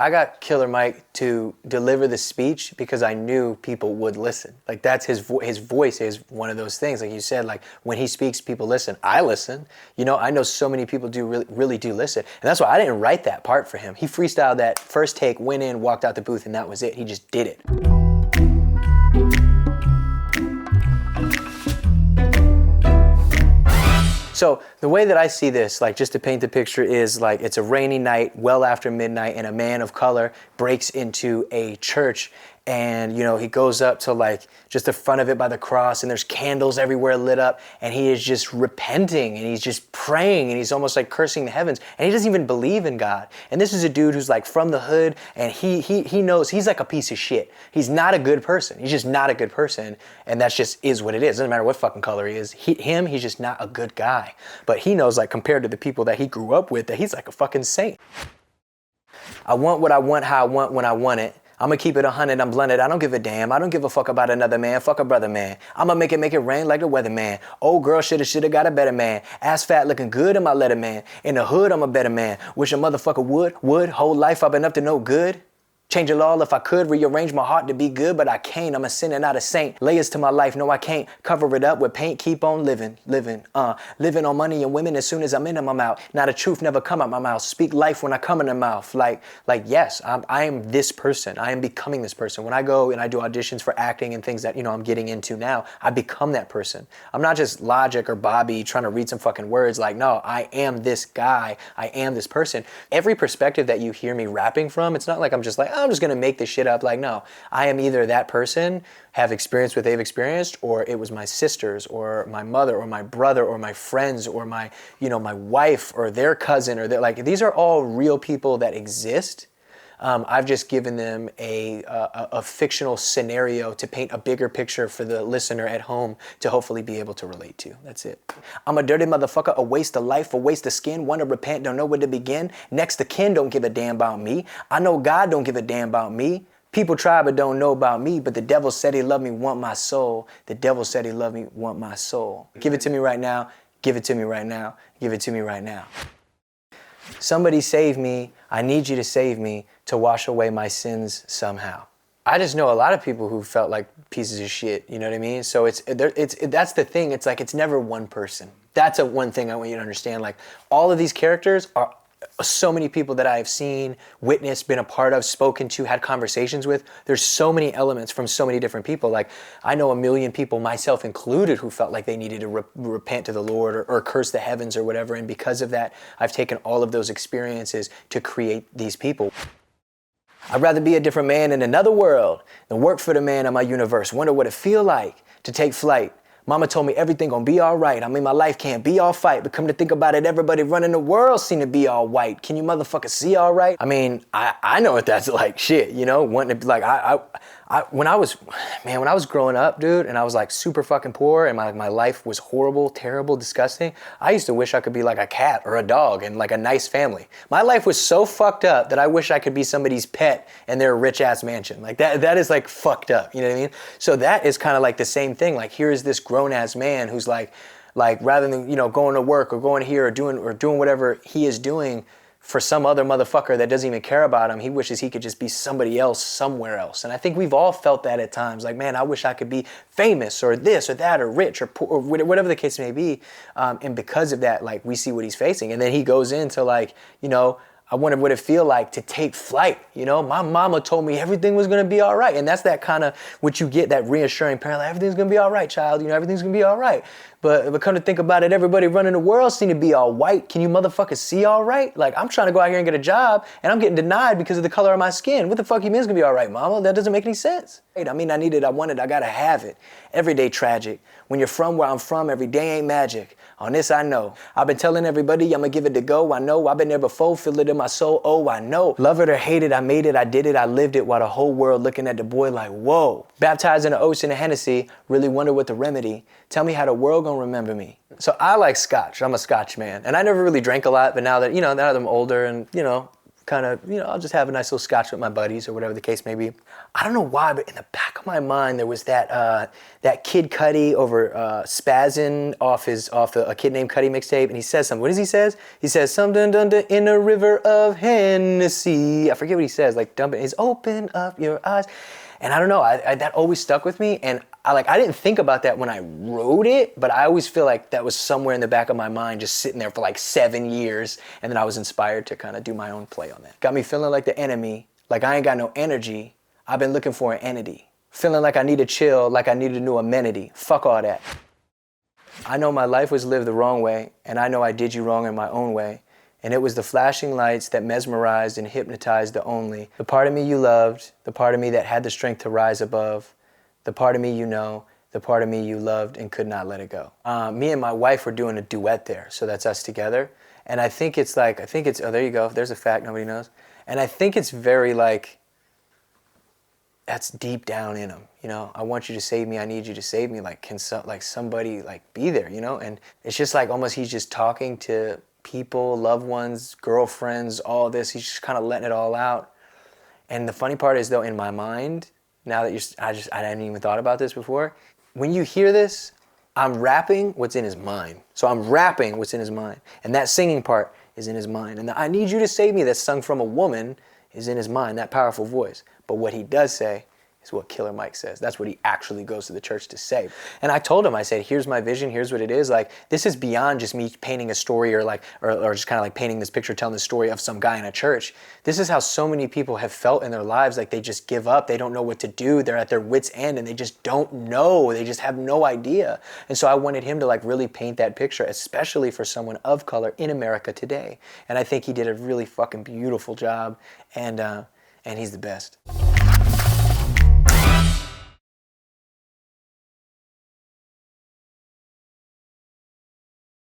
I got Killer Mike to deliver the speech because I knew people would listen. Like that's his voice is one of those things. Like you said, like when he speaks, people listen. I listen. You know, I know so many people do really do listen. And that's why I didn't write that part for him. He freestyled that first take, went in, walked out the booth, and that was it. He just did it. So the way that I see this, like just to paint the picture, is like it's a rainy night, well after midnight, and a man of color breaks into a church, and you know, he goes up to like just the front of it by the cross, and there's candles everywhere lit up, and he is just repenting, and he's just praying, and he's almost like cursing the heavens, and he doesn't even believe in God. And this is a dude who's like from the hood, and he knows he's like a piece of shit. He's not a good person. He's just not a good person, and that's just is what it is. Doesn't matter what fucking color he is. He's just not a good guy. But he knows, like, compared to the people that he grew up with, that he's like a fucking saint. I want what I want, how I want, when I want it. I'm gonna keep it 100, I'm blunted, I don't give a damn. I don't give a fuck about another man, fuck a brother man. I'm gonna make it rain like the weatherman. Old girl shoulda got a better man. Ass fat looking good in my letter man. In the hood, I'm a better man. Wish a motherfucker would. Whole life I've been up to no good. Change it all if I could, rearrange my heart to be good, but I can't. I'm a sinner, not a saint. Layers to my life, no I can't. Cover it up with paint, keep on living. Living on money and women as soon as I'm in my mouth. Now the truth never come out my mouth. Speak life when I come in the mouth. Like yes, I am this person. I am becoming this person. When I go and I do auditions for acting and things that, you know, I'm getting into now, I become that person. I'm not just Logic or Bobby trying to read some fucking words. Like, no, I am this guy. I am this person. Every perspective that you hear me rapping from, it's not like I'm just like, I'm just gonna make this shit up. Like, no, I am either that person, have experienced what they've experienced, or it was my sisters or my mother or my brother or my friends or my, you know, my wife or their cousin or their, like, these are all real people that exist. I've just given them a fictional scenario to paint a bigger picture for the listener at home to hopefully be able to relate to. That's it. I'm a dirty motherfucker, a waste of life, a waste of skin. Want to repent, don't know where to begin. Next to kin don't give a damn about me. I know God don't give a damn about me. People try but don't know about me, but the devil said he loved me, want my soul. The devil said he loved me, want my soul. Give it to me right now. Give it to me right now. Give it to me right now. Somebody save me. I need you to save me to wash away my sins somehow. I just know a lot of people who felt like pieces of shit, you know what I mean? So it's that's the thing. It's like it's never one person. That's one thing I want you to understand. Like all of these characters are so many people that I have seen, witnessed, been a part of, spoken to, had conversations with. There's so many elements from so many different people. Like I know a million people, myself included, who felt like they needed to repent to the Lord or curse the heavens or whatever. And because of that, I've taken all of those experiences to create these people. I'd rather be a different man in another world than work for the man in my universe. Wonder what it feel like to take flight. Mama told me everything gonna be all right. I mean, my life can't be all fight, but come to think about it, everybody running the world seem to be all white. Can you motherfuckers see all right? I mean, I know what that's like, shit, you know, wanting to be like, when I was growing up, dude, and I was like super fucking poor and my life was horrible, terrible, disgusting, I used to wish I could be like a cat or a dog and like a nice family. My life was so fucked up that I wish I could be somebody's pet in their rich ass mansion. Like that is like fucked up, you know what I mean? So that is kind of like the same thing. Like here is this grown ass man who's like rather than, you know, going to work or going here or doing whatever he is doing for some other motherfucker that doesn't even care about him, he wishes he could just be somebody else somewhere else. And I think we've all felt that at times. Like, man, I wish I could be famous or this or that or rich or poor or whatever the case may be. And because of that, like, we see what he's facing. And then he goes into like, you know, I wonder what it feel like to take flight. You know, my mama told me everything was gonna be all right. And that's that kind of what you get, that reassuring parent, like, everything's gonna be all right, child. You know, everything's gonna be all right. But come to think about it, everybody running the world seem to be all white. Can you motherfuckers see all right? Like, I'm trying to go out here and get a job, and I'm getting denied because of the color of my skin. What the fuck you mean it's gonna be all right, mama? That doesn't make any sense. I mean, I need it, I want it, I gotta have it. Every day tragic. When you're from where I'm from, every day ain't magic. On this I know. I've been telling everybody I'ma give it to go. I know I've been there before, feel it in my soul. Oh, I know. Love it or hate it, I made it, I did it, I lived it, while the whole world looking at the boy like, whoa. Baptized in the ocean of Hennessy, really wonder what the remedy. Tell me how the world gonna remember me. So I like scotch. I'm a scotch man. And I never really drank a lot, but now that I'm older and, you know, kind of, I'll just have a nice little scotch with my buddies or whatever the case may be. I don't know why, but in the back of my mind, there was that Kid Cudi over Spazzin' off a Kid Named Cudi mixtape, and he says something. What does he says? He says, something done in a river of Hennessy. I forget what he says, like, dump it. He's open up your eyes. And I don't know, that always stuck with me, and I didn't think about that when I wrote it, but I always feel like that was somewhere in the back of my mind, just sitting there for like 7 years, and then I was inspired to kind of do my own play on that. Got me feeling like the enemy, like I ain't got no energy. I've been looking for an entity. Feeling like I need to chill, like I need a new amenity. Fuck all that. I know my life was lived the wrong way, and I know I did you wrong in my own way. And it was the flashing lights that mesmerized and hypnotized the only. The part of me you loved, the part of me that had the strength to rise above, the part of me you know, the part of me you loved and could not let it go. Me and my wife were doing a duet there, so that's us together. And I think it's, oh, there you go, there's a fact nobody knows. And I think it's very like, that's deep down in him, I want you to save me, I need you to save me, like, can somebody like be there, And it's just like almost he's just talking to people, loved ones, girlfriends, all this. He's just kind of letting it all out. And the funny part is, though, in my mind, now that I hadn't even thought about this before. When you hear this, I'm rapping what's in his mind. So I'm rapping what's in his mind. And that singing part is in his mind. And the I need you to save me that's sung from a woman is in his mind, that powerful voice. But what he does say is what Killer Mike says. That's what he actually goes to the church to say. And I told him, I said, here's my vision, here's what it is. Like, this is beyond just me painting a story or just kind of like painting this picture, telling the story of some guy in a church. This is how so many people have felt in their lives, like they just give up, they don't know what to do, they're at their wits' end and they just don't know, they just have no idea. And so I wanted him to like really paint that picture, especially for someone of color in America today. And I think he did a really fucking beautiful job, and he's the best.